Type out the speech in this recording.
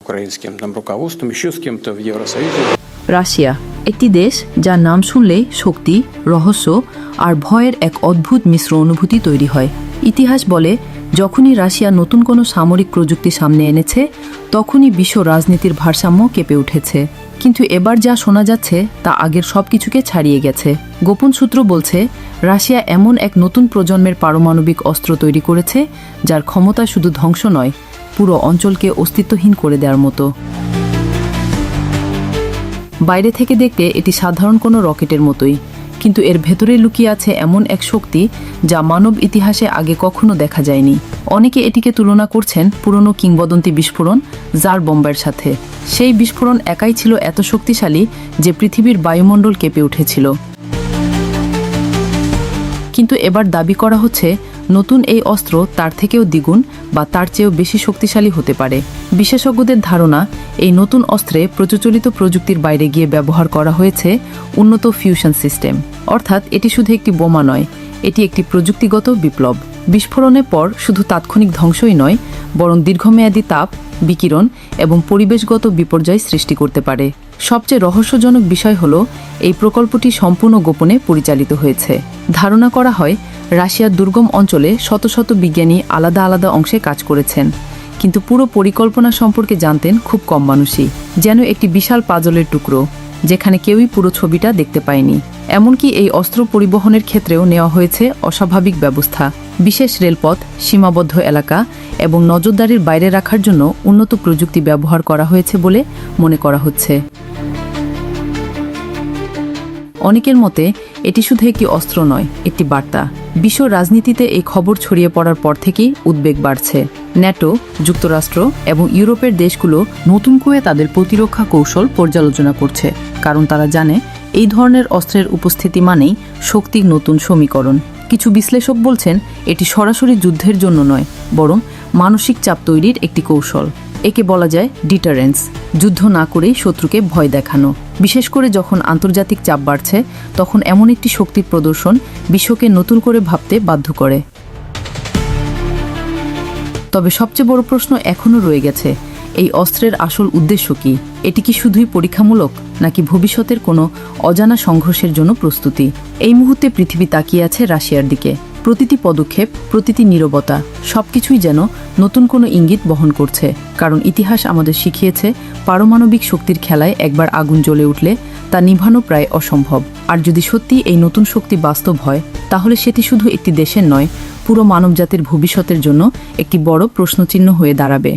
украинским там руководством, еще с кем-то в Евросоюзе. Russia একটি দেশ যার নাম শুনলেই শক্তি, রহস্য আর ভয়ের এক অদ্ভুত মিশ্র অনুভূতি তৈরি হয়। ইতিহাস বলে, যখনই রাশিয়া নতুন কোনো সামরিক প্রযুক্তি সামনে এনেছে, তখনই বিশ্ব রাজনীতির ভারসাম্য কেঁপে উঠেছে। কিন্তু এবার যা শোনা যাচ্ছে তা আগের সব কিছুকে ছাড়িয়ে গেছে। গোপন সূত্র বলছে, রাশিয়া এমন এক নতুন প্রজন্মের পারমাণবিক অস্ত্র তৈরি করেছে যার ক্ষমতা শুধু ধ্বংস নয়, পুরো অঞ্চলকে অস্তিত্বহীন করে দেওয়ার মতো। বাইরে থেকে দেখতে এটি সাধারণ কোনো রকেটের মতোই, কিন্তু এর ভেতরে লুকিয়ে আছে এমন এক শক্তি যা মানব ইতিহাসে আগে কখনো দেখা যায়নি। অনেকে এটিকে তুলনা করছেন পুরনো কিংবদন্তি বিস্ফোরণ জার বোম্বের সাথে। সেই বিস্ফোরণ একাই ছিল এত শক্তিশালী যে পৃথিবীর বায়ুমণ্ডল কেঁপে উঠেছিল। কিন্তু এবার দাবি করা হচ্ছে নতুন এই অস্ত্র তার থেকেও দ্বিগুণ বা তার চেয়েও বেশি শক্তিশালী হতে পারে। বিশেষজ্ঞদের ধারণা, এই নতুন অস্ত্রে প্রচলিত প্রযুক্তির বাইরে গিয়ে ব্যবহার করা হয়েছে উন্নত ফিউশন সিস্টেম। অর্থাৎ এটি শুধু একটি বোমা নয়, এটি একটি প্রযুক্তিগত বিপ্লব। বিস্ফোরণের পর শুধু তাৎক্ষণিক ধ্বংসই নয়, বরং দীর্ঘমেয়াদী তাপ, বিকিরণ এবং পরিবেশগত বিপর্যয় সৃষ্টি করতে পারে। সবচেয়ে রহস্যজনক বিষয় হল, এই প্রকল্পটি সম্পূর্ণ গোপনে পরিচালিত হয়েছে। ধারণা করা হয় রাশিয়ার দুর্গম অঞ্চলে শত শত বিজ্ঞানী আলাদা আলাদা অংশে কাজ করেছেন, কিন্তু পুরো পরিকল্পনা সম্পর্কে জানতেন খুব কম মানুষই। যেন একটি বিশাল পাজলের টুকরো, যেখানে কেউই পুরো ছবিটা দেখতে পায়নি। এমনকি এই অস্ত্র পরিবহনের ক্ষেত্রেও নেওয়া হয়েছে অস্বাভাবিক ব্যবস্থা। বিশেষ রেলপথ, সীমাবদ্ধ এলাকা এবং নজরদারির বাইরে রাখার জন্য উন্নত প্রযুক্তি ব্যবহার করা হয়েছে বলে মনে করা হচ্ছে। অনেকের মতে এটি শুধু একটি অস্ত্র নয়, একটি বার্তা। বিশ্ব রাজনীতিতে এই খবর ছড়িয়ে পড়ার পর থেকেই উদ্বেগ বাড়ছে। ন্যাটো, যুক্তরাষ্ট্র এবং ইউরোপের দেশগুলো নতুন করে তাদের প্রতিরক্ষা কৌশল পর্যালোচনা করছে, কারণ তারা জানে এই ধরনের অস্ত্রের উপস্থিতি মানেই শক্তির নতুন সমীকরণ। কিছু বিশ্লেষক বলছেন এটি সরাসরি যুদ্ধের জন্য নয়, বরং মানসিক চাপ তৈরির একটি কৌশল। একে বলা যায় ডিটারেন্স, যুদ্ধ না করেই শত্রুকে ভয় দেখানো। বিশেষ করে যখন আন্তর্জাতিক চাপ বাড়ছে, তখন এমন একটি শক্তির প্রদর্শন বিশ্বকে নতুন করে ভাবতে বাধ্য করে। তবে সবচেয়ে বড় প্রশ্ন এখনও রয়ে গেছে, এই অস্ত্রের আসল উদ্দেশ্য কি? এটি কি শুধুই পরীক্ষামূলক, নাকি ভবিষ্যতের কোনো অজানা সংঘর্ষের জন্য প্রস্তুতি? এই মুহূর্তে পৃথিবী তাকিয়ে আছে রাশিয়ার দিকে। প্রতিটি পদক্ষেপ, প্রতিটি নীরবতা, সবকিছুই যেন নতুন কোনো ইঙ্গিত বহন করছে। কারণ ইতিহাস আমাদের শিখিয়েছে, পারমাণবিক শক্তির খেলায় একবার আগুন জ্বলে উঠলে তা নিভানো প্রায় অসম্ভব। আর যদি সত্যি এই নতুন শক্তি বাস্তব হয়, তাহলে সেটি শুধু একটি দেশের নয়, পুরো মানবজাতির ভবিষ্যতের জন্য একটি বড় প্রশ্নচিহ্ন হয়ে দাঁড়াবে।